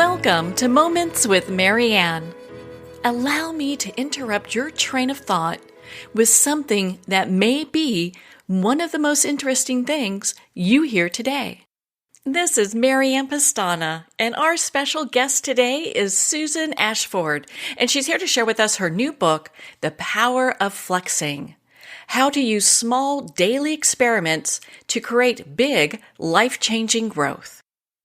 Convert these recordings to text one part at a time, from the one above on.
Welcome to Moments with Marianne. Allow me to interrupt your train of thought with something that may be one of the most interesting things you hear today. This is Marianne-pestana, and our special guest today is Susan-Ashford, and she's here to share with us her new book, The Power of Flexing: How to Use Small Daily Experiments to Create Big, Life-Changing Growth.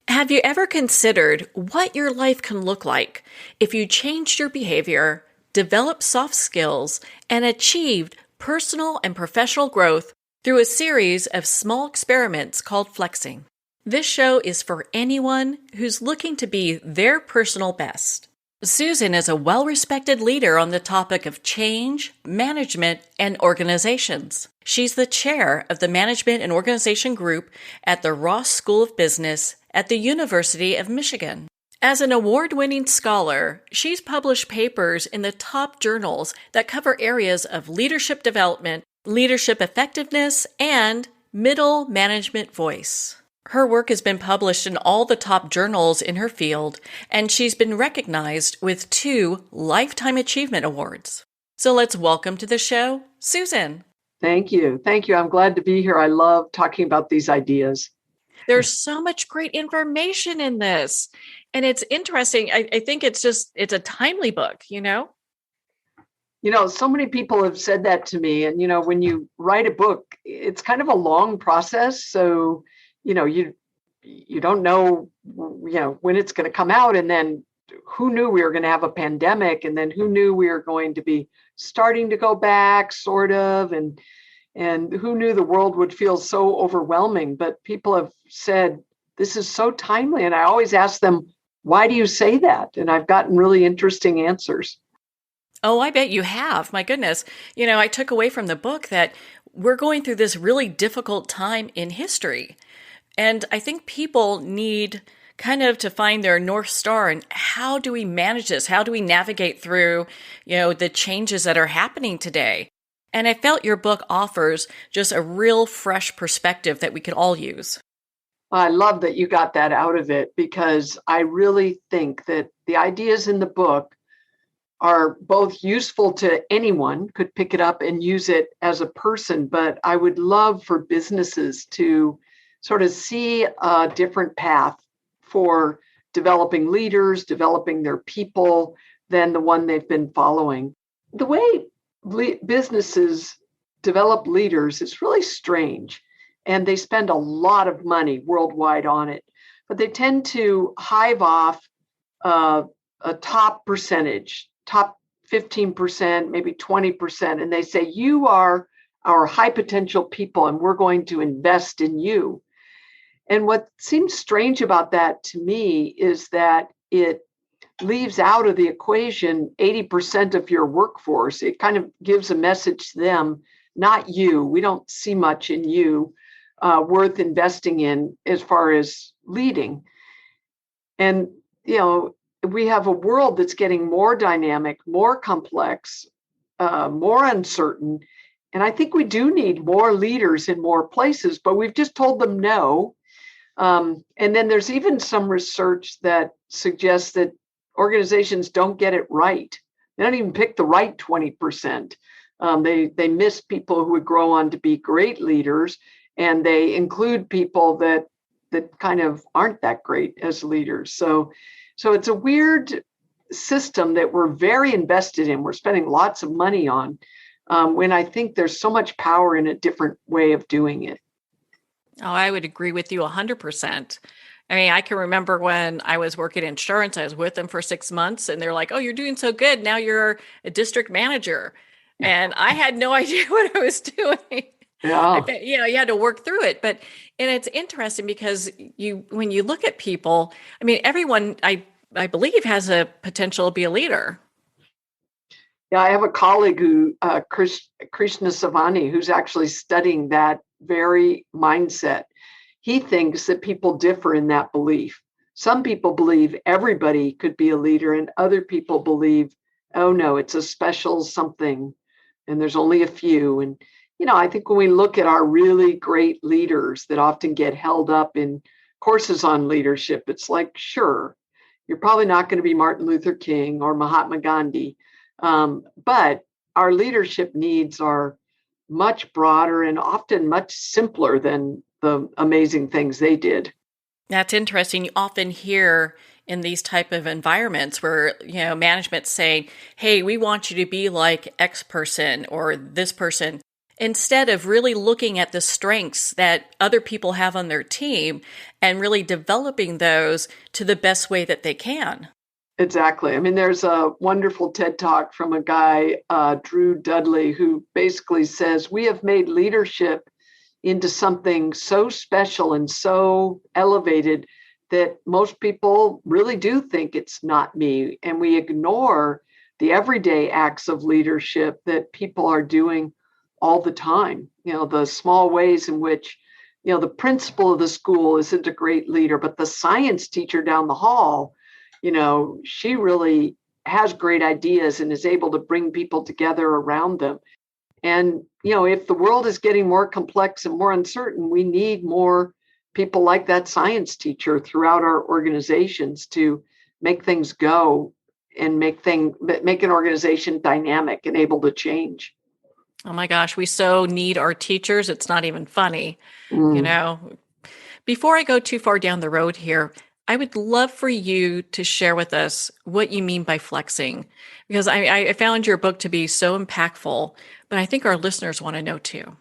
Have you ever considered what your life can look like if you changed your behavior, developed soft skills, and achieved personal and professional growth through a series of small experiments called flexing? This show is for anyone who's looking to be their personal best. Susan is a well-respected leader on the topic of change, management, and organizations. She's the chair of the Management and Organization Group at the Ross School of Business at the University of Michigan. As an award-winning scholar, she's published papers in the top journals that cover areas of leadership development, leadership effectiveness, and middle management voice. Her work has been published in all the top journals in her field, and she's been recognized with 2 Lifetime Achievement Awards. So let's welcome to the show, Susan. Thank you. Thank you. I'm glad to be here. I love talking about these ideas. There's so much great information in this. And it's interesting. I think it's a timely book, You know, so many people have said that to me. And, when you write a book, it's kind of a long process. So, you don't know, when it's going to come out. And then who knew we were going to have a pandemic? And then who knew we were going to be starting to go back, sort of. And who knew the world would feel so overwhelming? But people have said, this is so timely. And I always ask them, why do you say that? And I've gotten really interesting answers. Oh, I bet you have. My goodness. I took away from the book that we're going through this really difficult time in history. And I think people need kind of to find their North Star and how do we manage this? How do we navigate through, the changes that are happening today? And I felt your book offers just a real fresh perspective that we could all use. I love that you got that out of it, because I really think that the ideas in the book are both useful to anyone, could pick it up and use it as a person, but I would love for businesses to sort of see a different path for developing leaders, developing their people than the one they've been following. The way businesses develop leaders is really strange, and they spend a lot of money worldwide on it, but they tend to hive off a top percentage, top 15%, maybe 20%, and they say, you are our high potential people and we're going to invest in you. And what seems strange about that to me is that it leaves out of the equation 80% of your workforce. It kind of gives a message to them, not you. We don't see much in you worth investing in as far as leading. And, we have a world that's getting more dynamic, more complex, more uncertain. And I think we do need more leaders in more places, but we've just told them no. And then there's even some research that suggests that organizations don't get it right. They don't even pick the right 20%. They miss people who would grow on to be great leaders, and they include people that kind of aren't that great as leaders. So it's a weird system that we're very invested in. We're spending lots of money on, when I think there's so much power in a different way of doing it. Oh, I would agree with you 100%. I mean, I can remember when I was working in insurance, I was with them for 6 months and they're like, oh, you're doing so good. Now you're a district manager. And I had no idea what I was doing. Yeah. You had to work through it. And it's interesting because when you look at people, I mean, everyone, I believe, has a potential to be a leader. Yeah, I have a colleague Krishna Savani, who's actually studying that very mindset. He thinks that people differ in that belief. Some people believe everybody could be a leader, and other people believe, oh no, it's a special something, and there's only a few. And, I think when we look at our really great leaders that often get held up in courses on leadership, it's like, sure, You're probably not going to be Martin Luther King or Mahatma Gandhi. But our leadership needs are much broader and often much simpler than the amazing things they did. That's interesting. You often hear in these type of environments where, management saying, hey, we want you to be like X person or this person, instead of really looking at the strengths that other people have on their team and really developing those to the best way that they can. Exactly. I mean, there's a wonderful TED Talk from a guy, Drew Dudley, who basically says, we have made leadership into something so special and so elevated that most people really do think it's not me. And we ignore the everyday acts of leadership that people are doing all the time. The small ways in which, the principal of the school isn't a great leader, but the science teacher down the hall, she really has great ideas and is able to bring people together around them. And, if the world is getting more complex and more uncertain, we need more people like that science teacher throughout our organizations to make things go and make an organization dynamic and able to change. Oh my gosh, we so need our teachers. It's not even funny. You Mm. know, Before I go too far down the road here, I would love for you to share with us what you mean by flexing, because I found your book to be so impactful, but I think our listeners want to know too.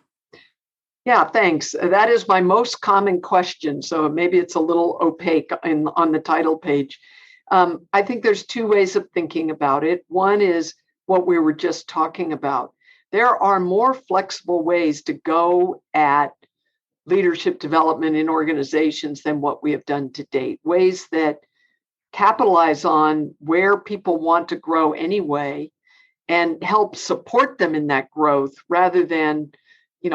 Yeah, thanks. That is my most common question. So maybe it's a little opaque on the title page. I think there's two ways of thinking about it. One is what we were just talking about. There are more flexible ways to go at leadership development in organizations than what we have done to date, ways that capitalize on where people want to grow anyway and help support them in that growth rather than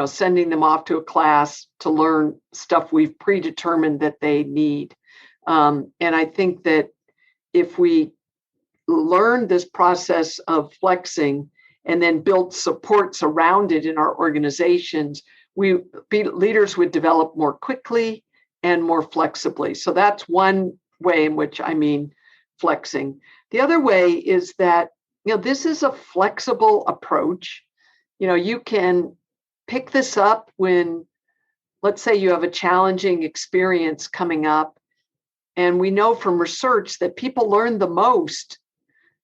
sending them off to a class to learn stuff we've predetermined that they need. And I think that if we learn this process of flexing and then build supports around it in our organizations, leaders would develop more quickly and more flexibly. So that's one way in which I mean flexing. The other way is that, this is a flexible approach. You can pick this up when, let's say, you have a challenging experience coming up. And we know from research that people learn the most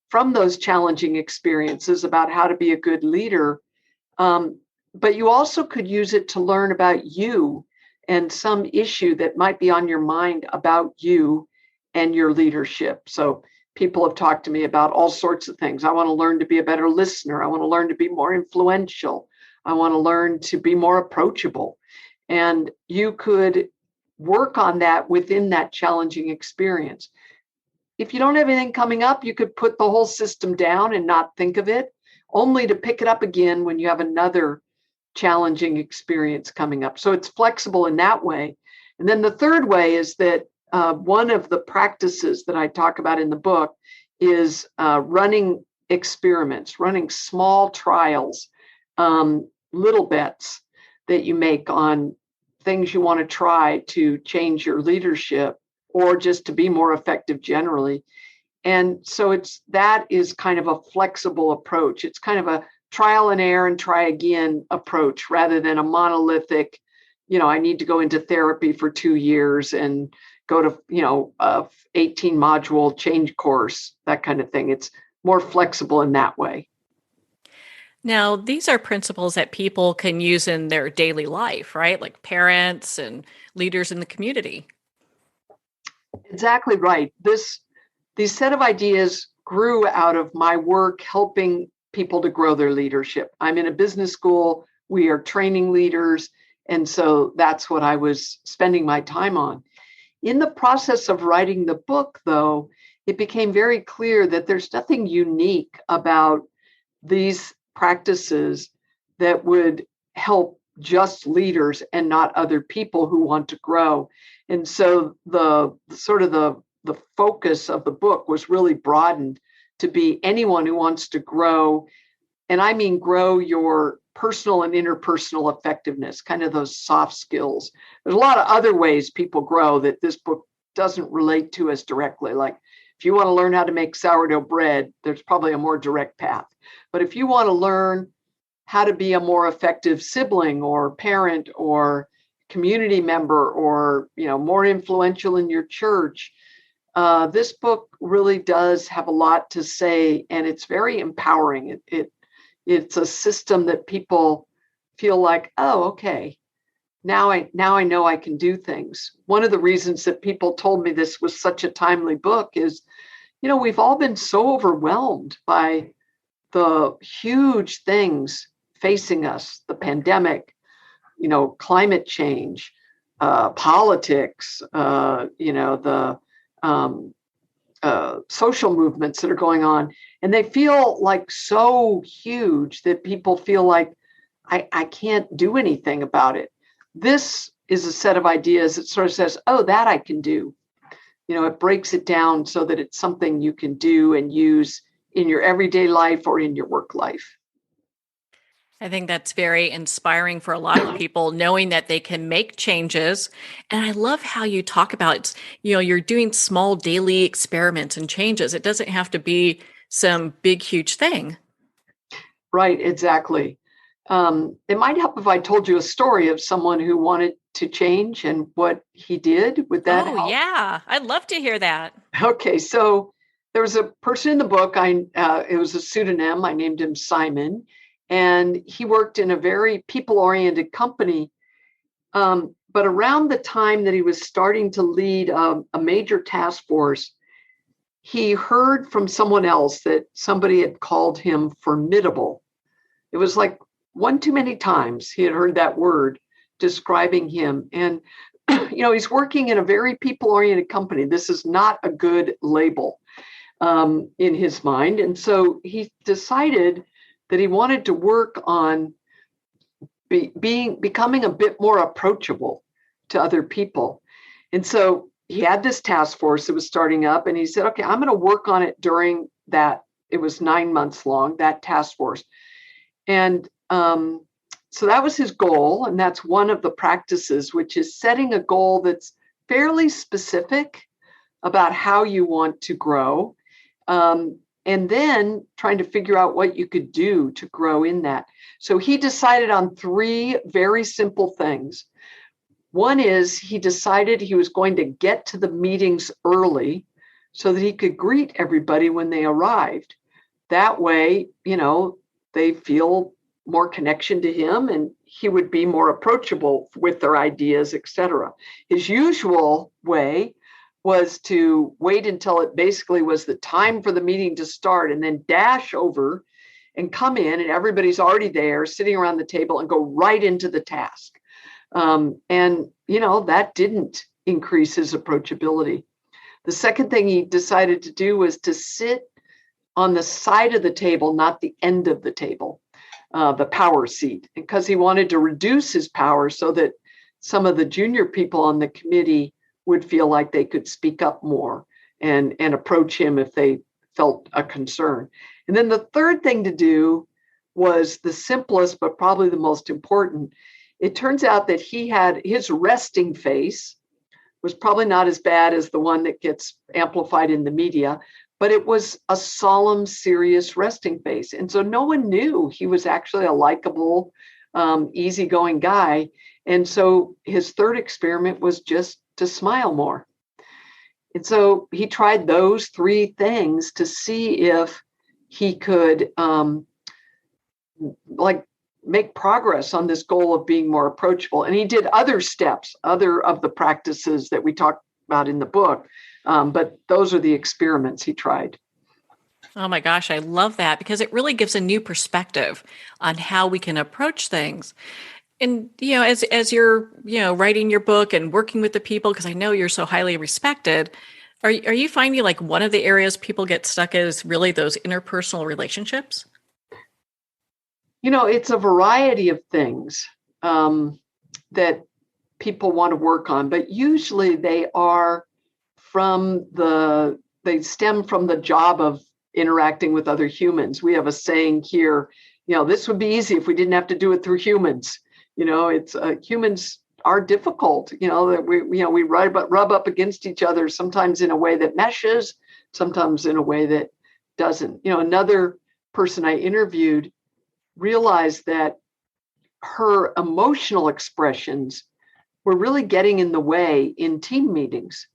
from those challenging experiences about how to be a good leader. But you also could use it to learn about you and some issue that might be on your mind about you and your leadership. So people have talked to me about all sorts of things. I want to learn to be a better listener. I want to learn to be more influential. I want to learn to be more approachable. And you could work on that within that challenging experience. If you don't have anything coming up, you could put the whole system down and not think of it, only to pick it up again when you have another challenging experience coming up. So it's flexible in that way. And then the third way is that one of the practices that I talk about in the book is running experiments, running small trials, little bets that you make on things you want to try to change your leadership or just to be more effective generally. And so that is kind of a flexible approach. It's kind of a trial and error and try again approach rather than a monolithic, I need to go into therapy for 2 years and go to, a 18 module change course, that kind of thing. It's more flexible in that way. Now, these are principles that people can use in their daily life, right? Like parents and leaders in the community. Exactly right. These set of ideas grew out of my work helping people to grow their leadership. I'm in a business school. We are training leaders. And so that's what I was spending my time on. In the process of writing the book, though, it became very clear that there's nothing unique about these practices that would help just leaders and not other people who want to grow. And so the focus of the book was really broadened to be anyone who wants to grow. And I mean, grow your personal and interpersonal effectiveness, kind of those soft skills. There's a lot of other ways people grow that this book doesn't relate to as directly, like If you want to learn how to make sourdough bread, there's probably a more direct path. But if you want to learn how to be a more effective sibling or parent or community member or, more influential in your church, this book really does have a lot to say, and it's very empowering. It's a system that people feel like, oh, okay, now I know I can do things. One of the reasons that people told me this was such a timely book is, we've all been so overwhelmed by the huge things facing us, the pandemic, climate change, politics, the social movements that are going on. And they feel like so huge that people feel like, I can't do anything about it. This is a set of ideas that sort of says, oh, that I can do. It breaks it down so that it's something you can do and use in your everyday life or in your work life. I think that's very inspiring for a lot of people, knowing that they can make changes. And I love how you talk about, you're doing small daily experiments and changes. It doesn't have to be some big, huge thing. Right, exactly. It might help if I told you a story of someone who wanted to change and what he did. Would that help? Yeah. I'd love to hear that. Okay, so there was a person in the book. It was a pseudonym. I named him Simon, and he worked in a very people-oriented company. But around the time that he was starting to lead a major task force, he heard from someone else that somebody had called him formidable. It was like one too many times he had heard that word describing him. And, he's working in a very people-oriented company. This is not a good label in his mind. And so he decided that he wanted to work on becoming a bit more approachable to other people. And so he had this task force that was starting up, and he said, okay, I'm going to work on it during that. It was 9 months long, that task force. And so that was his goal. And that's one of the practices, which is setting a goal that's fairly specific about how you want to grow. And then trying to figure out what you could do to grow in that. So he decided on 3 very simple things. One is he decided he was going to get to the meetings early so that he could greet everybody when they arrived. That way, they feel more connection to him and he would be more approachable with their ideas, etc. His usual way was to wait until it basically was the time for the meeting to start and then dash over and come in and everybody's already there sitting around the table and go right into the task. That didn't increase his approachability. The second thing he decided to do was to sit on the side of the table, not the end of the table, the power seat, because he wanted to reduce his power so that some of the junior people on the committee would feel like they could speak up more and approach him if they felt a concern. And then the third thing to do was the simplest, but probably the most important. It turns out that he had his resting face was probably not as bad as the one that gets amplified in the media, but it was a solemn, serious resting face. And so no one knew he was actually a likable, easygoing guy. And so his third experiment was just to smile more. And so he tried those 3 things to see if he could make progress on this goal of being more approachable. And he did other steps, other of the practices that we talked about in the book. But those are the experiments he tried. Oh my gosh, I love that because it really gives a new perspective on how we can approach things. And, as you're, writing your book and working with the people, because I know you're so highly respected, are you finding like one of the areas people get stuck is really those interpersonal relationships? It's a variety of things that people want to work on, but usually they stem from the job of interacting with other humans. We have a saying here, this would be easy if we didn't have to do it through humans. It's humans are difficult, that we rub up against each other, sometimes in a way that meshes, sometimes in a way that doesn't. Another person I interviewed realized that her emotional expressions were really getting in the way in team meetings.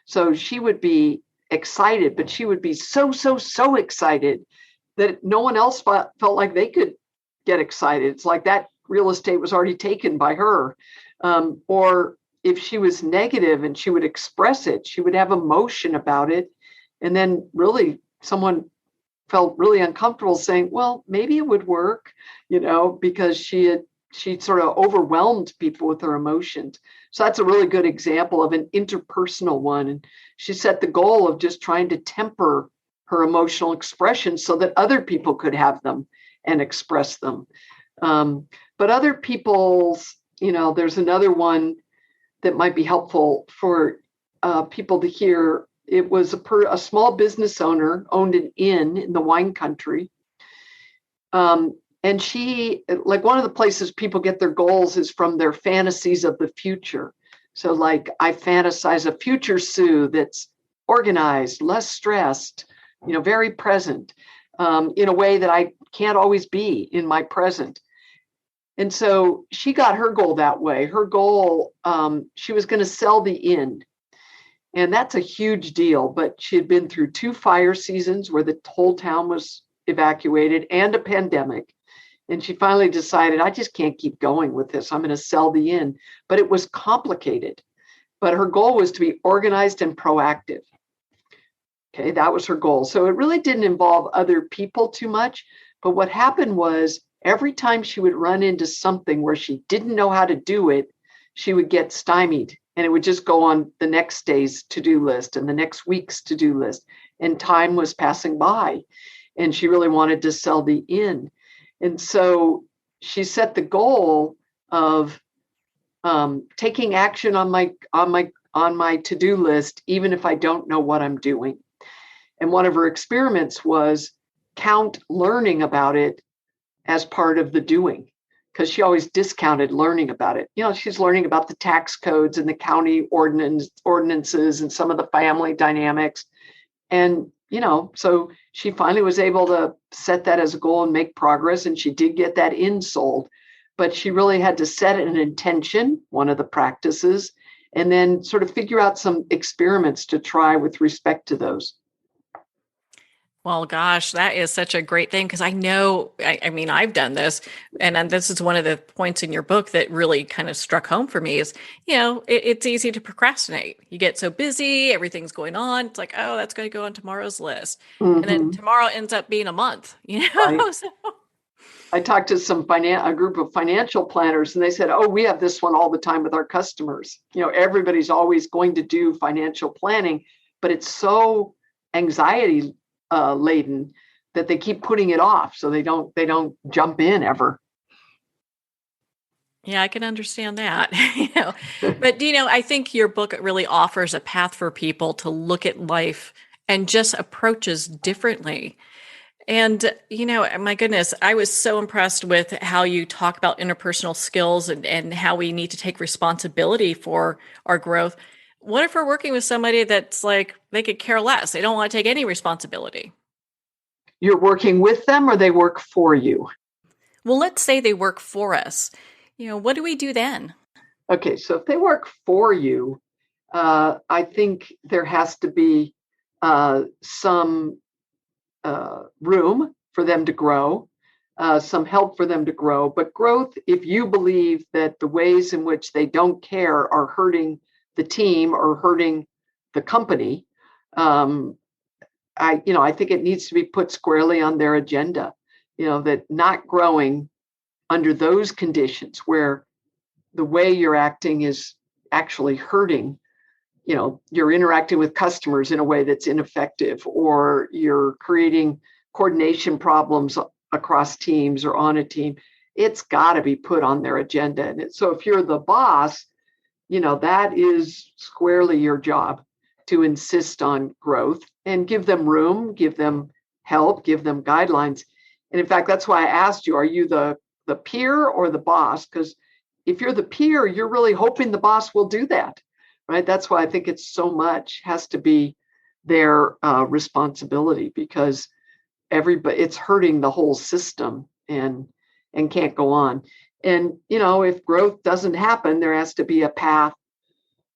So she would be excited, but she would be so excited that no one else felt like they could get excited. It's like that real estate was already taken by her. Or if she was negative and she would express it, she would have emotion about it. And then really someone felt really uncomfortable saying, well, maybe it would work, because she sort of overwhelmed people with her emotions. So that's a really good example of an interpersonal one. And she set the goal of just trying to temper her emotional expressions so that other people could have them and express them. But other people's, there's another one that might be helpful for people to hear. It was a small business owner owned an inn in the wine country. And she, like, one of the places people get their goals is from their fantasies of the future. So like, I fantasize a future Sue that's organized, less stressed, very present, in a way that I can't always be in my present. And so she got her goal that way. Her goal, she was going to sell the inn. And that's a huge deal. But she had been through 2 fire seasons where the whole town was evacuated and a pandemic. And she finally decided, I just can't keep going with this. I'm going to sell the inn. But it was complicated. But her goal was to be organized and proactive. Okay, that was her goal. So it really didn't involve other people too much. But what happened was every time she would run into something where she didn't know how to do it, she would get stymied. And it would just go on the next day's to-do list and the next week's to-do list. And time was passing by. And she really wanted to sell the inn. And so she set the goal of taking action on my to-do list, even if I don't know what I'm doing. And one of her experiments was count learning about it as part of the doing, because she always discounted learning about it. She's learning about the tax codes and the county ordinances and some of the family dynamics. And, so she finally was able to set that as a goal and make progress. And she did get that inn sold, but she really had to set an intention, one of the practices, and then sort of figure out some experiments to try with respect to those. Well, gosh, that is such a great thing because I know, I mean, I've done this, and this is one of the points in your book that really kind of struck home for me is, it's easy to procrastinate. You get so busy, everything's going on. It's like, oh, that's going to go on tomorrow's list. Mm-hmm. And then tomorrow ends up being a month, Right. So. I talked to a group of financial planners, and they said, oh, we have this one all the time with our customers. Everybody's always going to do financial planning, but it's so anxiety laden that they keep putting it off, so they don't jump in ever. Yeah, I can understand that. But I think your book really offers a path for people to look at life and just approaches differently. And, my goodness, I was so impressed with how you talk about interpersonal skills and how we need to take responsibility for our growth. What if we're working with somebody that's like, they could care less? They don't want to take any responsibility. You're working with them or they work for you? Well, let's say they work for us. What do we do then? Okay, so if they work for you, I think there has to be some room for them to grow, some help for them to grow. But growth, if you believe that the ways in which they don't care are hurting the team or hurting the company, I think it needs to be put squarely on their agenda. That not growing under those conditions where the way you're acting is actually hurting. You're interacting with customers in a way that's ineffective, or you're creating coordination problems across teams or on a team. It's got to be put on their agenda. And so if you're the boss, that is squarely your job to insist on growth and give them room, give them help, give them guidelines. And in fact, that's why I asked you, are you the peer or the boss? Because if you're the peer, you're really hoping the boss will do that, right? That's why I think it's so much has to be their responsibility, because everybody, it's hurting the whole system and can't go on. And, if growth doesn't happen, there has to be a path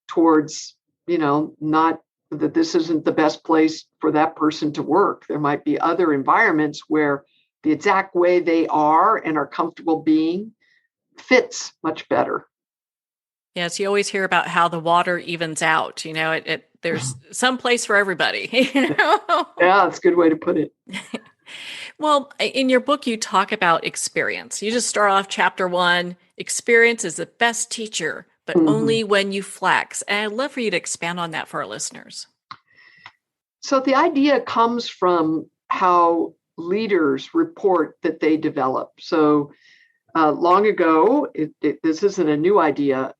towards, not that this isn't the best place for that person to work. There might be other environments where the exact way they are and are comfortable being fits much better. Yes, you always hear about how the water evens out. There's some place for everybody. Yeah, that's a good way to put it. Well, in your book, you talk about experience. You just start off chapter 1, experience is the best teacher, but only when you flex. And I'd love for you to expand on that for our listeners. So the idea comes from how leaders report that they develop. So long ago, this isn't a new idea.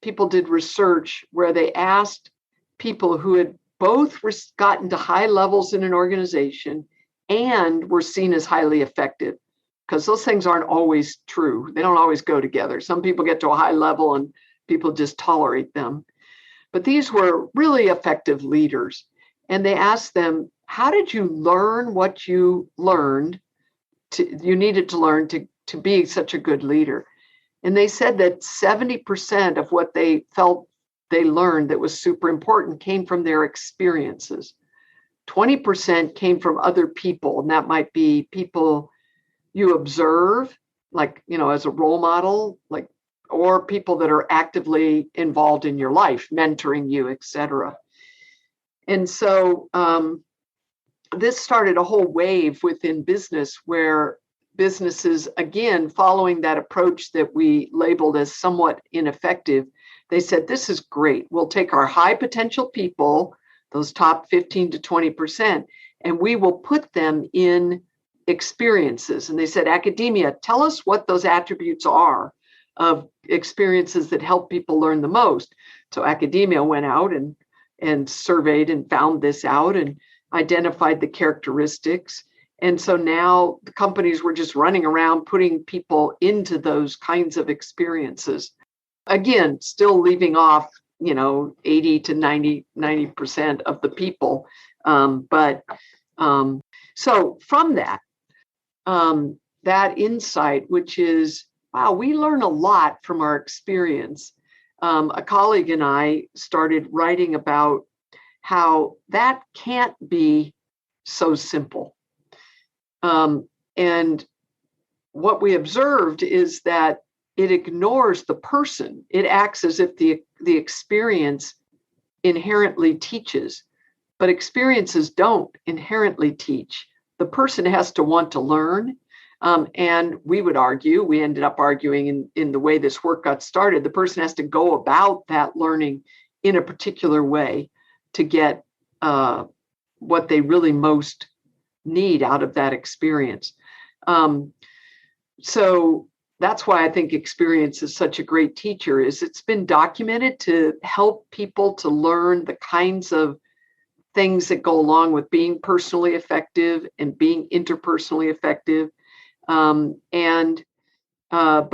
People did research where they asked people who had both gotten to high levels in an organization and were seen as highly effective, because those things aren't always true. They don't always go together. Some people get to a high level and people just tolerate them. But these were really effective leaders. And they asked them, how did you learn what you needed to learn to be such a good leader? And they said that 70% of what they felt they learned that was super important came from their experiences. 20% came from other people, and that might be people you observe, like, as a role model, like, or people that are actively involved in your life, mentoring you, etc. And so this started a whole wave within business where businesses, again, following that approach that we labeled as somewhat ineffective, they said, this is great. We'll take our high potential people, those top 15 to 20%, and we will put them in experiences. And they said, academia, tell us what those attributes are of experiences that help people learn the most. So academia went out and surveyed and found this out and identified the characteristics. And so now the companies were just running around putting people into those kinds of experiences. Again, still leaving off, 80 to 90% of the people. So from that insight, which is, wow, we learn a lot from our experience. A colleague and I started writing about how that can't be so simple. And what we observed is that it ignores the person. It acts as if the experience inherently teaches, but experiences don't inherently teach. The person has to want to learn. And we ended up arguing in the way this work got started, the person has to go about that learning in a particular way to get what they really most need out of that experience. So that's why I think experience is such a great teacher, is it's been documented to help people to learn the kinds of things that go along with being personally effective and being interpersonally effective. But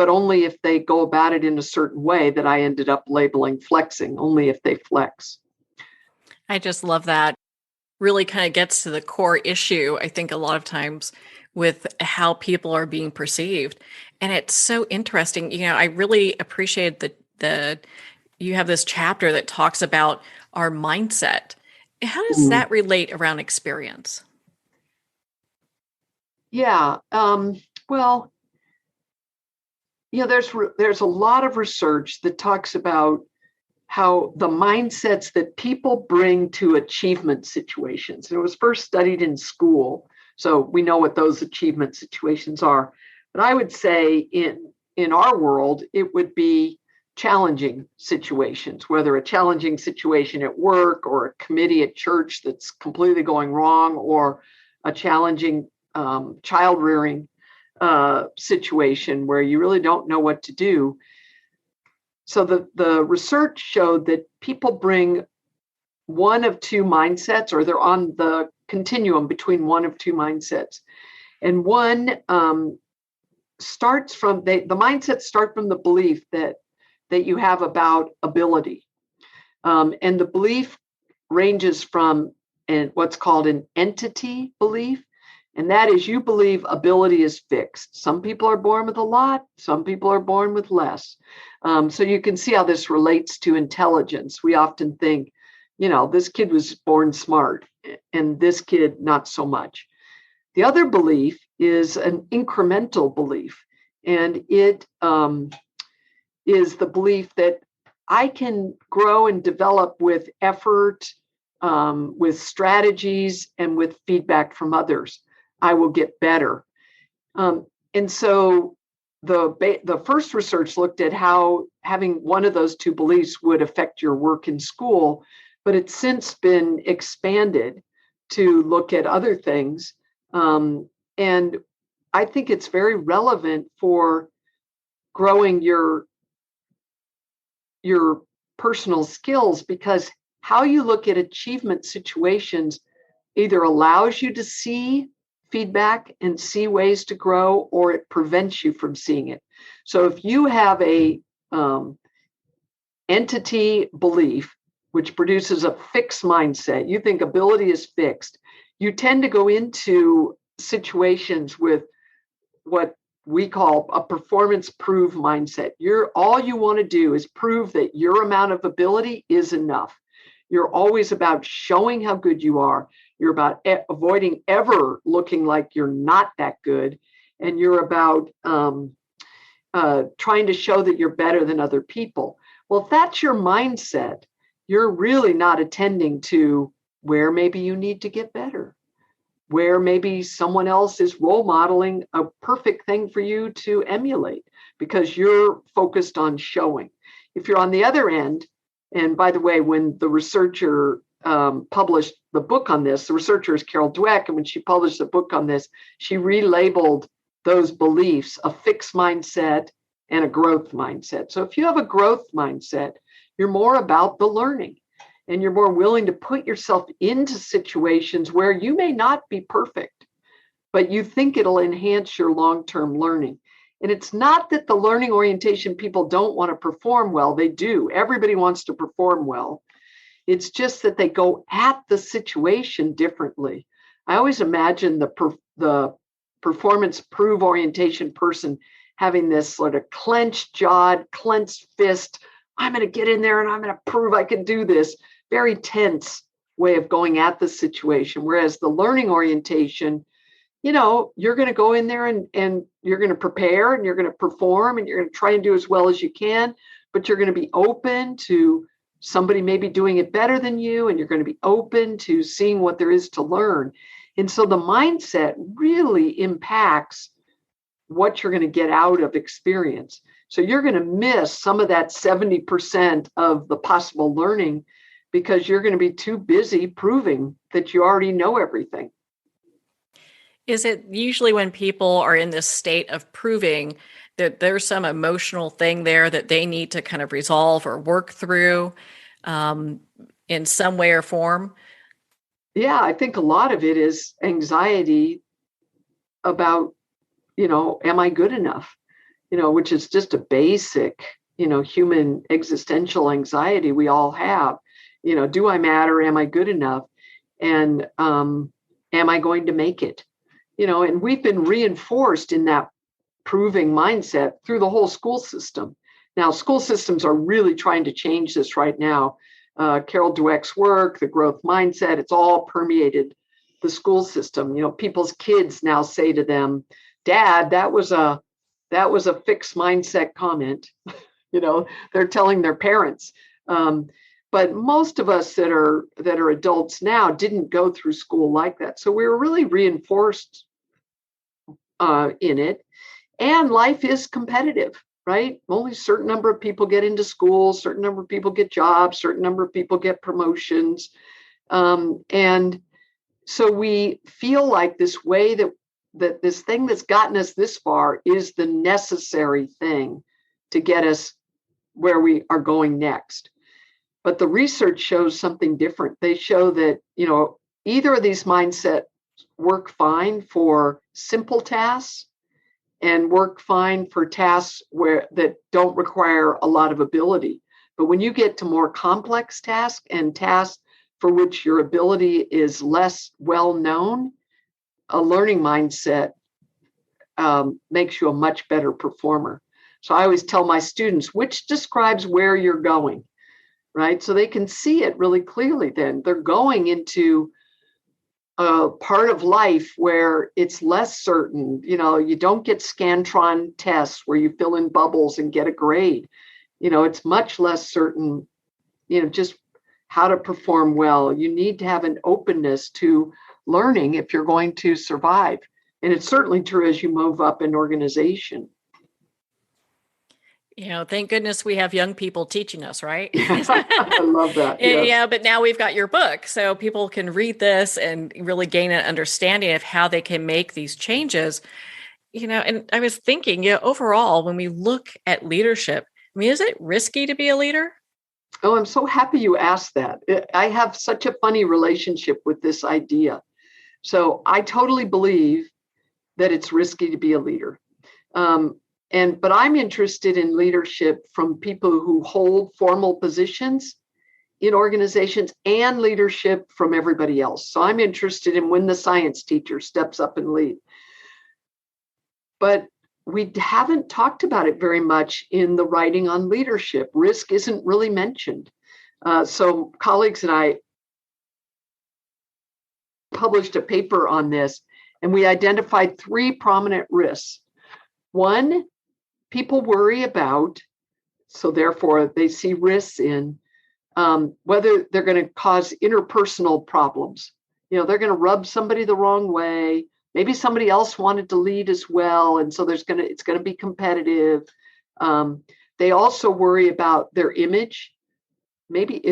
only if they go about it in a certain way that I ended up labeling flexing, only if they flex. I just love that. Really kind of gets to the core issue, I think, a lot of times with how people are being perceived. And it's so interesting. I really appreciate that you have this chapter that talks about our mindset. How does that relate around experience? Yeah. Well, there's a lot of research that talks about how the mindsets that people bring to achievement situations. And it was first studied in school, so we know what those achievement situations are. But I would say in our world, it would be challenging situations, whether a challenging situation at work or a committee at church that's completely going wrong, or a challenging child rearing situation where you really don't know what to do. So the research showed that people bring one of two mindsets, or they're on the continuum between one of two mindsets. And one starts from the mindset start from the belief that you have about ability. And the belief ranges from what's called an entity belief. And that is, you believe ability is fixed. Some people are born with a lot, some people are born with less. So you can see how this relates to intelligence. We often think, this kid was born smart and this kid not so much. The other belief is an incremental belief. And it is the belief that I can grow and develop with effort, with strategies, and with feedback from others. I will get better. And so the first research looked at how having one of those two beliefs would affect your work in school, but it's since been expanded to look at other things. And I think it's very relevant for growing your personal skills, because how you look at achievement situations either allows you to see feedback and see ways to grow, or it prevents you from seeing it. So if you have a entity belief, which produces a fixed mindset, you think ability is fixed, you tend to go into situations with what we call a performance prove mindset. All you want to do is prove that your amount of ability is enough. You're always about showing how good you are. You're about avoiding ever looking like you're not that good. And you're about trying to show that you're better than other people. Well, if that's your mindset, you're really not attending to where maybe you need to get better, where maybe someone else is role modeling a perfect thing for you to emulate, because you're focused on showing. If you're on the other end, and by the way, when the researcher published the book on this, the researcher is Carol Dweck, and when she published the book on this, she relabeled those beliefs a fixed mindset and a growth mindset. So if you have a growth mindset, you're more about the learning, and you're more willing to put yourself into situations where you may not be perfect, but you think it'll enhance your long-term learning. And it's not that the learning orientation people don't want to perform well. They do. Everybody wants to perform well. It's just that they go at the situation differently. I always imagine the performance prove orientation person having this sort of clenched jawed, clenched fist. I'm going to get in there and I'm going to prove I can do this. Very tense way of going at the situation. Whereas the learning orientation, you're going to go in there and you're going to prepare and you're going to perform and you're going to try and do as well as you can, but you're going to be open to somebody maybe doing it better than you, and you're going to be open to seeing what there is to learn. And so the mindset really impacts what you're going to get out of experience. So you're going to miss some of that 70% of the possible learning because you're going to be too busy proving that you already know everything. Is it usually when people are in this state of proving that there's some emotional thing there that they need to kind of resolve or work through in some way or form? Yeah, I think a lot of it is anxiety about, am I good enough? Which is just a basic, human existential anxiety we all have. Do I matter? Am I good enough? And am I going to make it? And we've been reinforced in that proving mindset through the whole school system. Now, school systems are really trying to change this right now. Carol Dweck's work, the growth mindset, it's all permeated the school system. People's kids now say to them, "Dad, that was a fixed mindset comment." They're telling their parents. But most of us that are adults now didn't go through school like that. So we were really reinforced in it. And life is competitive, right? Only a certain number of people get into school, certain number of people get jobs, certain number of people get promotions. And so we feel like this way that this thing that's gotten us this far is the necessary thing to get us where we are going next. But the research shows something different. They show that, either of these mindsets work fine for simple tasks and work fine for tasks that don't require a lot of ability. But when you get to more complex tasks and tasks for which your ability is less well known, a learning mindset makes you a much better performer. So I always tell my students, which describes where you're going, right? So they can see it really clearly. Then they're going into a part of life where it's less certain. You don't get Scantron tests where you fill in bubbles and get a grade. It's much less certain, just how to perform well. You need to have an openness to learning if you're going to survive. And it's certainly true as you move up in organization. Thank goodness we have young people teaching us, right? I love that. Yes. Yeah, but now we've got your book, so people can read this and really gain an understanding of how they can make these changes. And I was thinking, overall, when we look at leadership, I mean, is it risky to be a leader? Oh, I'm so happy you asked that. I have such a funny relationship with this idea. So I totally believe that it's risky to be a leader. But I'm interested in leadership from people who hold formal positions in organizations and leadership from everybody else. So I'm interested in when the science teacher steps up and leads. But we haven't talked about it very much in the writing on leadership. Risk isn't really mentioned. So colleagues and I published a paper on this, and we identified 3 prominent risks. One, people worry about, so therefore they see risks in whether they're going to cause interpersonal problems. They're going to rub somebody the wrong way. Maybe somebody else wanted to lead as well, and so it's going to be competitive. They also worry about their image. Maybe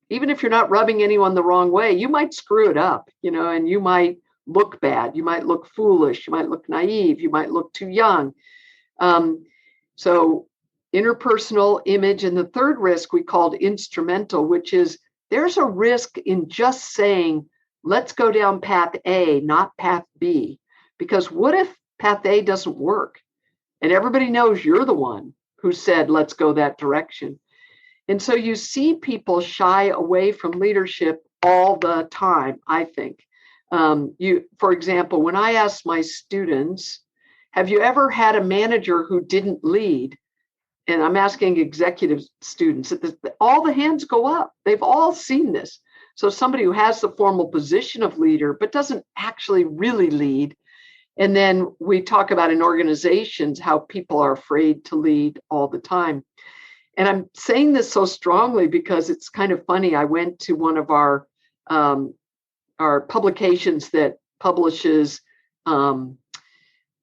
even if you're not rubbing anyone the wrong way, you might screw it up, and you might look bad. You might look foolish. You might look naive. You might look too young. So interpersonal, image. And the third risk we called instrumental, which is there's a risk in just saying, let's go down path A, not path B. Because what if path A doesn't work? And everybody knows you're the one who said, let's go that direction. And so you see people shy away from leadership all the time, I think. For example, when I ask my students, have you ever had a manager who didn't lead? And I'm asking executive students, all the hands go up. They've all seen this. So somebody who has the formal position of leader, but doesn't actually really lead. And then we talk about in organizations how people are afraid to lead all the time. And I'm saying this so strongly because it's kind of funny. I went to one of our publications that publishes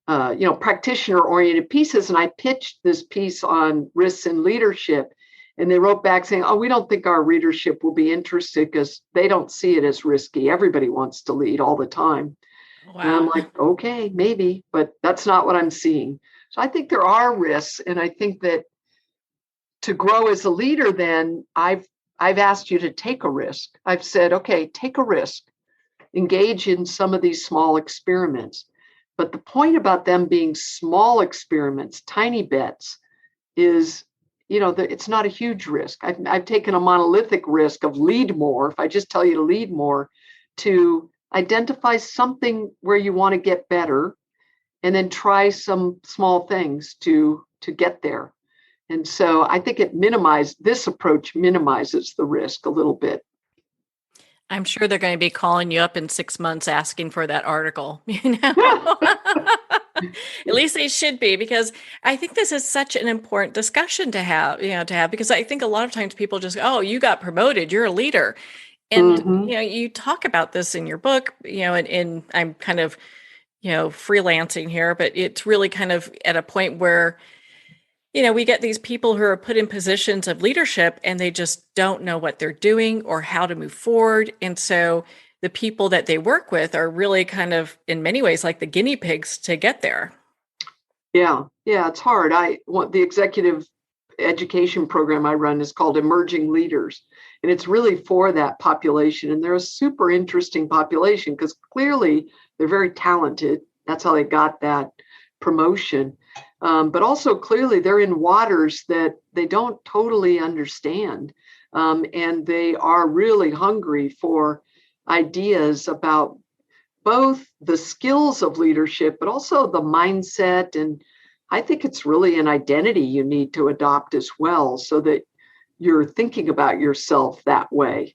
practitioner-oriented pieces. And I pitched this piece on risks in leadership. And they wrote back saying, we don't think our readership will be interested because they don't see it as risky. Everybody wants to lead all the time. Wow. And I'm like, okay, maybe, but that's not what I'm seeing. So I think there are risks. And I think that to grow as a leader, then I've asked you to take a risk. I've said, okay, take a risk, engage in some of these small experiments. But the point about them being small experiments, tiny bets, is, it's not a huge risk. I've taken a monolithic risk of lead more, if I just tell you to lead more, to identify something where you want to get better, and then try some small things to get there. And so I think this approach minimizes the risk a little bit. I'm sure they're going to be calling you up in 6 months asking for that article, At least they should be, because I think this is such an important discussion to have, because I think a lot of times people just, you got promoted, you're a leader. And, you talk about this in your book, and I'm kind of, freelancing here, but it's really kind of at a point where, we get these people who are put in positions of leadership and they just don't know what they're doing or how to move forward. And so the people that they work with are really kind of, in many ways, like the guinea pigs to get there. Yeah, it's hard. The executive education program I run is called Emerging Leaders, and it's really for that population. And they're a super interesting population because clearly they're very talented. That's how they got that promotion. But also clearly they're in waters that they don't totally understand. And they are really hungry for ideas about both the skills of leadership, but also the mindset. And I think it's really an identity you need to adopt as well, so that you're thinking about yourself that way.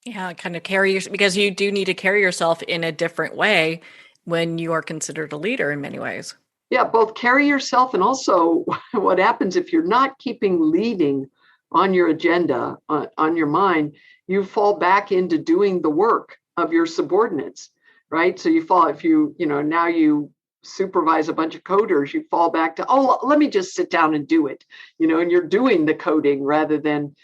Yeah, kind of because you do need to carry yourself in a different way when you are considered a leader in many ways. Yeah, both carry yourself and also what happens if you're not keeping leading on your agenda, on your mind, you fall back into doing the work of your subordinates, right? So if now you supervise a bunch of coders, you fall back to, oh, let me just sit down and do it, and you're doing the coding rather than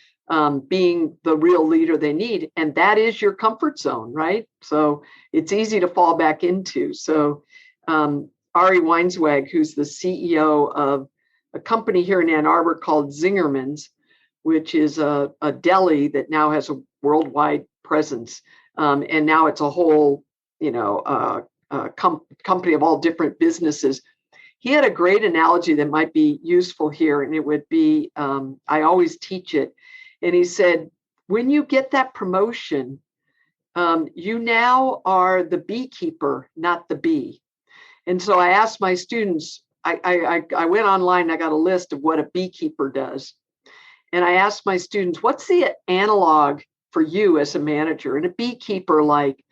being the real leader they need. And that is your comfort zone, right? So it's easy to fall back into. So Ari Weinswag, who's the CEO of a company here in Ann Arbor called Zingerman's, which is a deli that now has a worldwide presence. And now it's a whole, company of all different businesses. He had a great analogy that might be useful here, and it would be, I always teach it. And he said, when you get that promotion, you now are the beekeeper, not the bee. And so I asked my students, I went online, I got a list of what a beekeeper does. And I asked my students, what's the analog for you as a manager? And a beekeeper, like,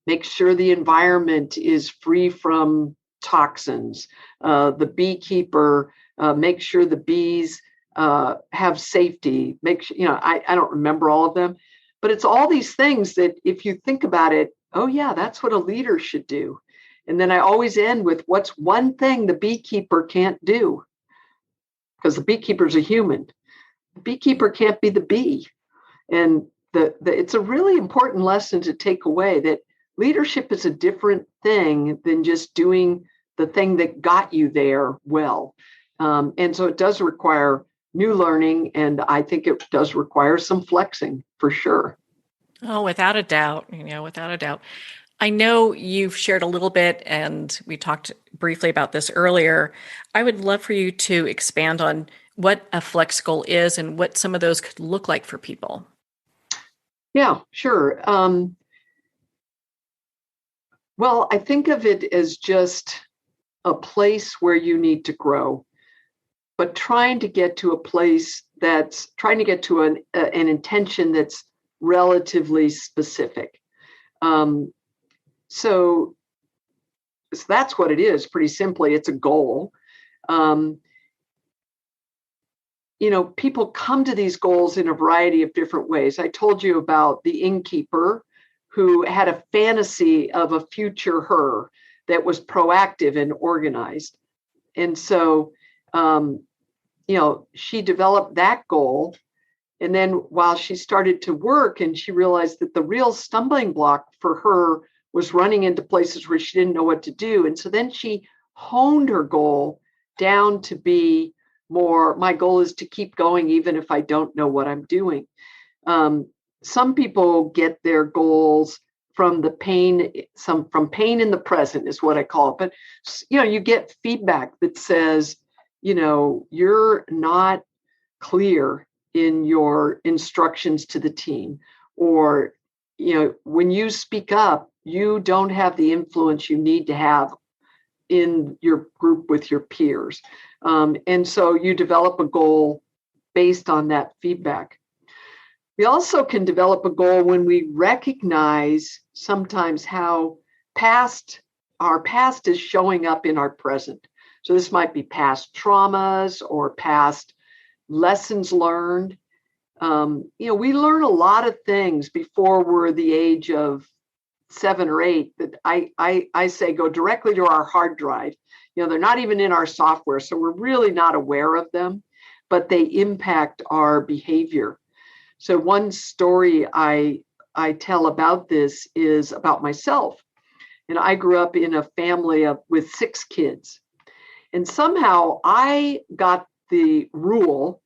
make sure the environment is free from toxins. The beekeeper, make sure the bees have safety. Make sure, I don't remember all of them, but it's all these things that if you think about it, oh yeah, that's what a leader should do. And then I always end with, what's one thing the beekeeper can't do? Because the beekeeper's a human. The beekeeper can't be the bee. And it's a really important lesson to take away, that leadership is a different thing than just doing the thing that got you there well. And so it does require new learning, and I think it does require some flexing for sure. Oh, without a doubt, without a doubt. I know you've shared a little bit, and we talked briefly about this earlier. I would love for you to expand on what a flex goal is and what some of those could look like for people. Yeah, sure. Well, I think of it as just a place where you need to grow, but trying to get to an intention that's relatively specific. So that's what it is. Pretty simply, it's a goal. People come to these goals in a variety of different ways. I told you about the innkeeper who had a fantasy of a future her that was proactive and organized. And so, she developed that goal. And then while she started to work and she realized that the real stumbling block for her was running into places where she didn't know what to do. And so then she honed her goal down to be more, my goal is to keep going even if I don't know what I'm doing. Some people get their goals from pain in the present is what I call it. But, you get feedback that says, you're not clear in your instructions to the team, or, when you speak up, you don't have the influence you need to have in your group with your peers. And so you develop a goal based on that feedback. We also can develop a goal when we recognize sometimes how our past is showing up in our present. So this might be past traumas or past lessons learned. We learn a lot of things before we're the age of 7 or 8 that I say go directly to our hard drive. They're not even in our software, so we're really not aware of them, but they impact our behavior. So one story I tell about this is about myself. And I grew up in a family with 6 kids. And somehow I got the rule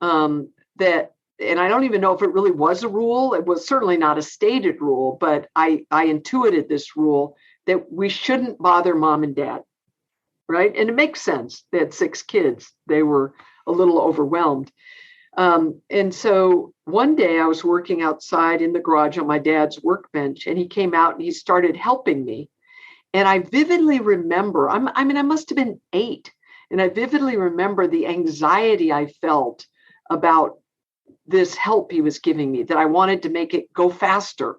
that, and I don't even know if it really was a rule. It was certainly not a stated rule, but I intuited this rule that we shouldn't bother mom and dad. right? And it makes sense. They had 6 kids. They were a little overwhelmed. And so one day I was working outside in the garage on my dad's workbench, and he came out and he started helping me. And I vividly remember, I must have been 8. And I vividly remember the anxiety I felt about this help he was giving me, that I wanted to make it go faster.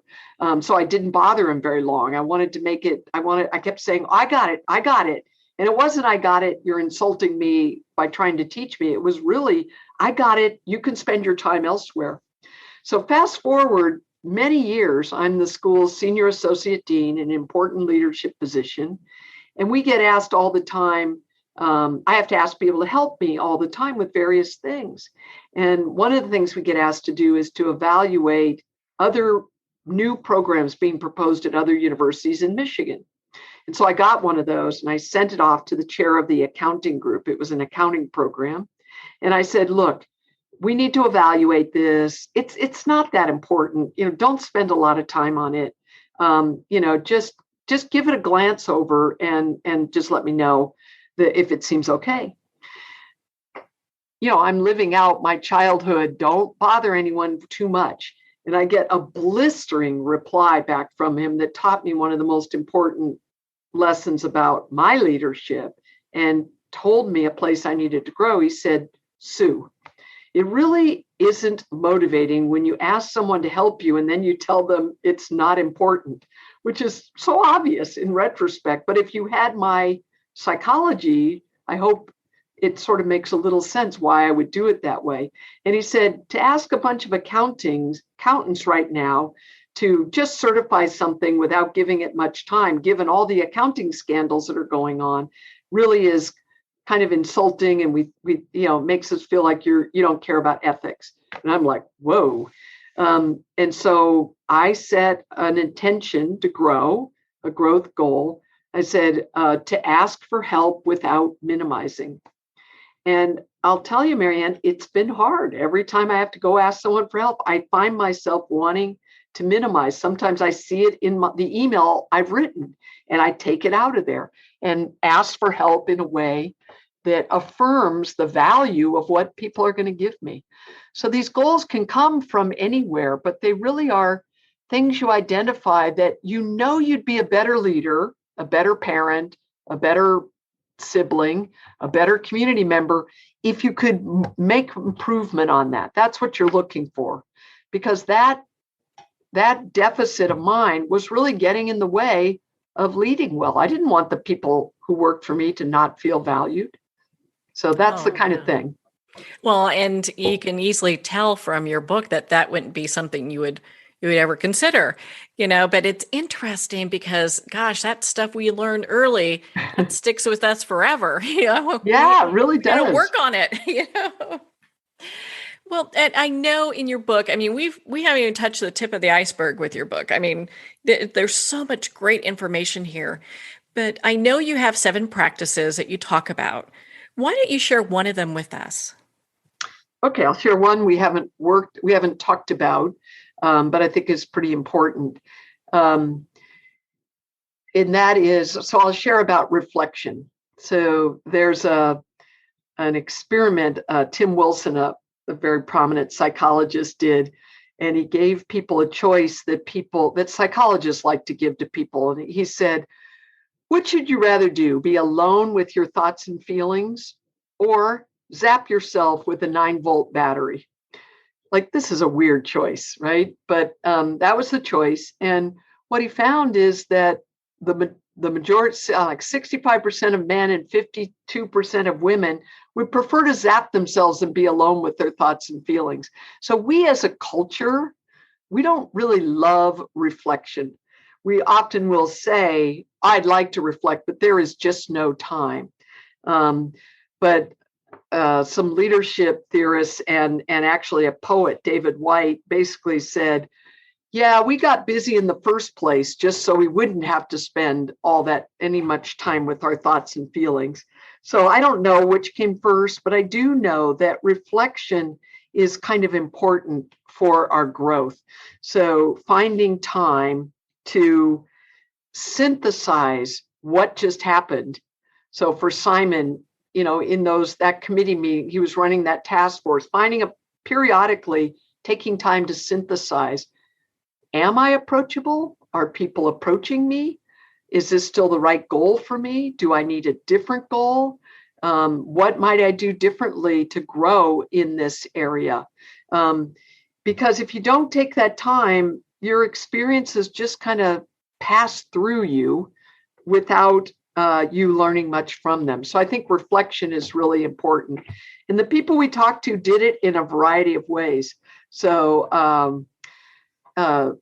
So I didn't bother him very long. I wanted to make it, I kept saying, I got it. And it wasn't, I got it, you're insulting me by trying to teach me. It was really, I got it, you can spend your time elsewhere. So fast forward many years, I'm the school's senior associate dean, an important leadership position. And we get asked all the time, I have to ask people to help me all the time with various things. And one of the things we get asked to do is to evaluate other new programs being proposed at other universities in Michigan. And so I got one of those and I sent it off to the chair of the accounting group. It was an accounting program. And I said, look, we need to evaluate this. It's not that important. Don't spend a lot of time on it. Just give it a glance over and just let me know if it seems okay. I'm living out my childhood. Don't bother anyone too much. And I get a blistering reply back from him that taught me one of the most important lessons about my leadership and told me a place I needed to grow. He said, Sue, it really isn't motivating when you ask someone to help you and then you tell them it's not important, which is so obvious in retrospect. But if you had my psychology, I hope it sort of makes a little sense why I would do it that way. And he said, to ask a bunch of accountants right now to just certify something without giving it much time, given all the accounting scandals that are going on, really is kind of insulting, and we makes us feel like you don't care about ethics. And I'm like, whoa. And so I set an intention to grow, a growth goal. I said to ask for help without minimizing. And I'll tell you, Marianne, it's been hard. Every time I have to go ask someone for help, I find myself wanting to minimize. Sometimes I see it in the email I've written, and I take it out of there and ask for help in a way that affirms the value of what people are going to give me. So these goals can come from anywhere, but they really are things you identify that you'd be a better leader, a better parent, a better sibling, a better community member if you could make improvement on that. That's what you're looking for, because that deficit of mine was really getting in the way of leading well. I didn't want the people who worked for me to not feel valued. So that's the kind of thing. Well, and you can easily tell from your book that wouldn't be something you would ever consider, but it's interesting because, gosh, that stuff we learned early, it sticks with us forever. Yeah, it really does. Gotta work on it, Well, and I know in your book, we haven't even touched the tip of the iceberg with your book. There's so much great information here, but I know you have 7 practices that you talk about. Why don't you share one of them with us? Okay, I'll share one we haven't talked about, but I think is pretty important. And that is, so I'll share about reflection. So there's an experiment Tim Wilson, a very prominent psychologist, did, and he gave people a choice that psychologists like to give to people. And he said, what should you rather do? Be alone with your thoughts and feelings, or zap yourself with a 9-volt battery? Like, this is a weird choice, right? But that was the choice. And what he found is that the majority, like 65% of men and 52% of women, would prefer to zap themselves and be alone with their thoughts and feelings. So we as a culture, we don't really love reflection. We often will say, I'd like to reflect, but there is just no time. But some leadership theorists and actually a poet, David White, basically said, yeah, we got busy in the first place just so we wouldn't have to spend much time with our thoughts and feelings. So I don't know which came first, but I do know that reflection is kind of important for our growth. So finding time to synthesize what just happened So for Simon, in that committee meeting, he was running that task force, periodically taking time to synthesize. Am I approachable? Are people approaching me? Is this still the right goal for me? Do I need a different goal? What might I do differently to grow in this area? Because if you don't take that time, your experiences just kind of pass through you without you learning much from them. So I think reflection is really important. And the people we talked to did it in a variety of ways. So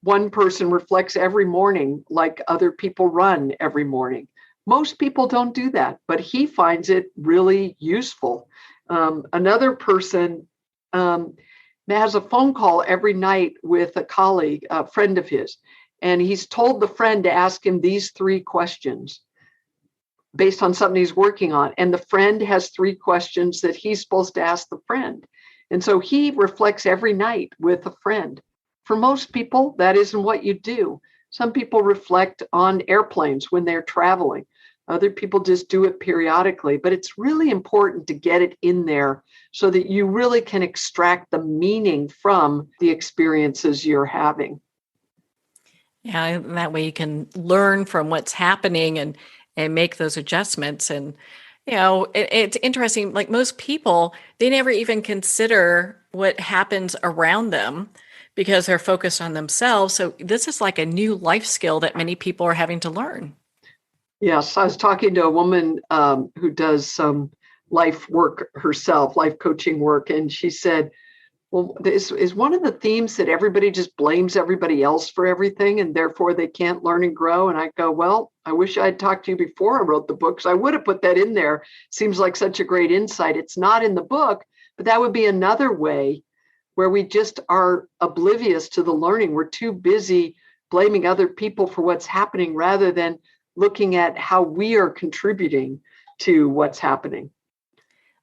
one person reflects every morning like other people run every morning. Most people don't do that, but he finds it really useful. Another person has a phone call every night with a colleague, a friend of his, and he's told the friend to ask him these 3 questions based on something he's working on. And the friend has 3 questions that he's supposed to ask the friend. And so he reflects every night with a friend. For most people, that isn't what you do. Some people reflect on airplanes when they're traveling. Other people just do it periodically, but it's really important to get it in there so that you really can extract the meaning from the experiences you're having. Yeah, that way you can learn from what's happening and make those adjustments. And it's interesting. Like most people, they never even consider what happens around them because they're focused on themselves. So this is like a new life skill that many people are having to learn. Yes, I was talking to a woman who does some life work herself, life coaching work, and she said, well, this is one of the themes that everybody just blames everybody else for everything, and therefore they can't learn and grow. And I go, well, I wish I had talked to you before I wrote the book, because I would have put that in there. Seems like such a great insight. It's not in the book, but that would be another way where we just are oblivious to the learning. We're too busy blaming other people for what's happening rather than looking at how we are contributing to what's happening.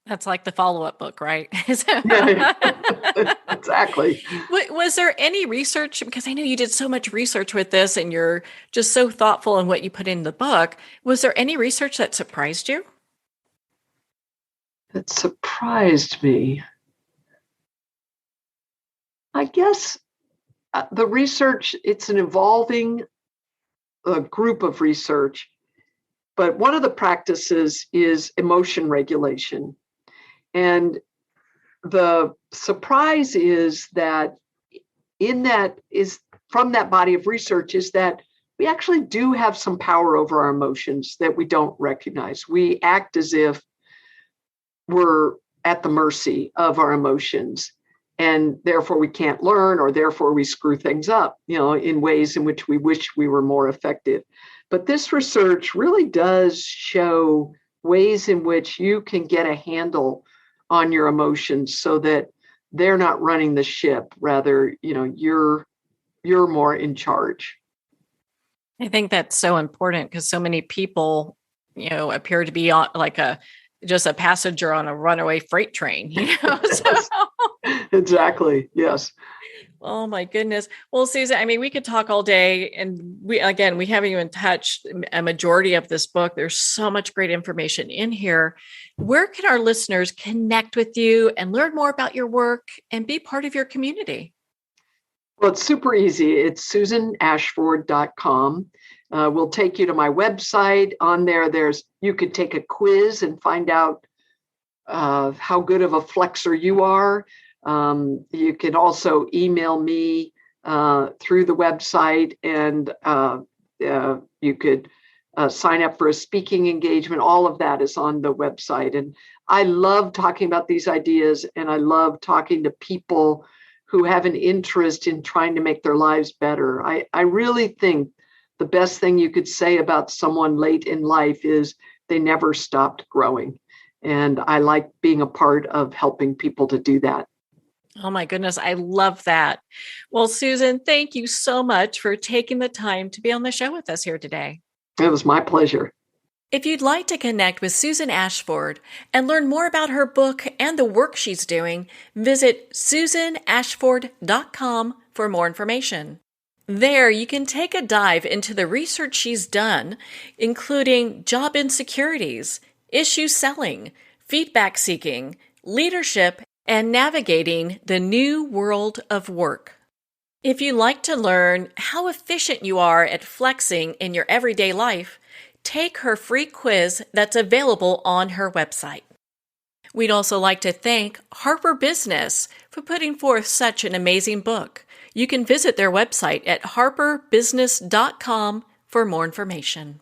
That's like the follow-up book, right? Yeah, exactly. Was there any research? Because I know you did so much research with this and you're just so thoughtful in what you put in the book. Was there any research that surprised you? That surprised me. I guess the research, it's an evolving group of research, but one of the practices is emotion regulation. And the surprise is that from that body of research is that we actually do have some power over our emotions that we don't recognize. We act as if we're at the mercy of our emotions, and therefore we can't learn, or therefore we screw things up, in ways in which we wish we were more effective. But this research really does show ways in which you can get a handle on your emotions so that they're not running the ship. Rather, you're more in charge. I think that's so important because so many people, appear to be on like just a passenger on a runaway freight train, So. Exactly. Yes. Oh my goodness. Well, Susan, I mean, we could talk all day, and we haven't even touched a majority of this book. There's so much great information in here. Where can our listeners connect with you and learn more about your work and be part of your community? Well, it's super easy. It's susan-ashford.com. We'll take you to my website. On there, you could take a quiz and find out how good of a flexor you are. You can also email me through the website, and you could sign up for a speaking engagement. All of that is on the website. And I love talking about these ideas, and I love talking to people who have an interest in trying to make their lives better. I really think the best thing you could say about someone late in life is they never stopped growing. And I like being a part of helping people to do that. Oh my goodness, I love that. Well, Susan, thank you so much for taking the time to be on the show with us here today. It was my pleasure. If you'd like to connect with Susan Ashford and learn more about her book and the work she's doing, visit susan-ashford.com for more information. There, you can take a dive into the research she's done, including job insecurities, issue selling, feedback seeking, leadership, and navigating the new world of work. If you'd like to learn how efficient you are at flexing in your everyday life, take her free quiz that's available on her website. We'd also like to thank Harper Business for putting forth such an amazing book. You can visit their website at harperbusiness.com for more information.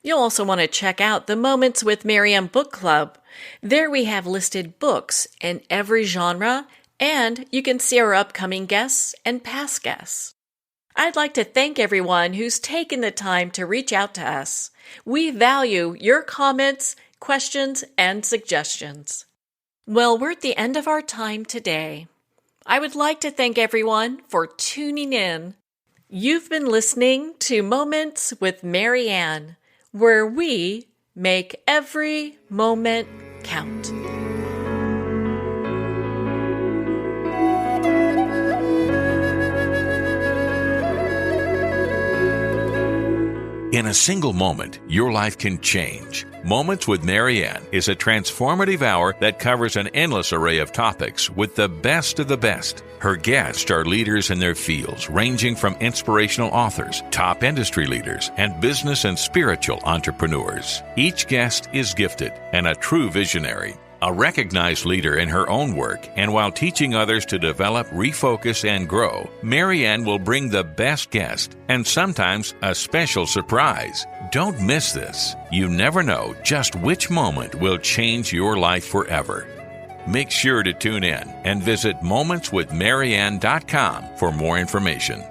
You'll also want to check out the Moments with Marianne book club. There we have listed books in every genre, and you can see our upcoming guests and past guests. I'd like to thank everyone who's taken the time to reach out to us. We value your comments, questions, and suggestions. Well, we're at the end of our time today. I would like to thank everyone for tuning in. You've been listening to Moments with Marianne, where we make every moment count. In a single moment, your life can change. Moments with Marianne is a transformative hour that covers an endless array of topics with the best of the best. Her guests are leaders in their fields, ranging from inspirational authors, top industry leaders, and business and spiritual entrepreneurs. Each guest is gifted and a true visionary, a recognized leader in her own work, and while teaching others to develop, refocus, and grow, Marianne will bring the best guest and sometimes a special surprise. Don't miss this. You never know just which moment will change your life forever. Make sure to tune in and visit momentswithmarianne.com for more information.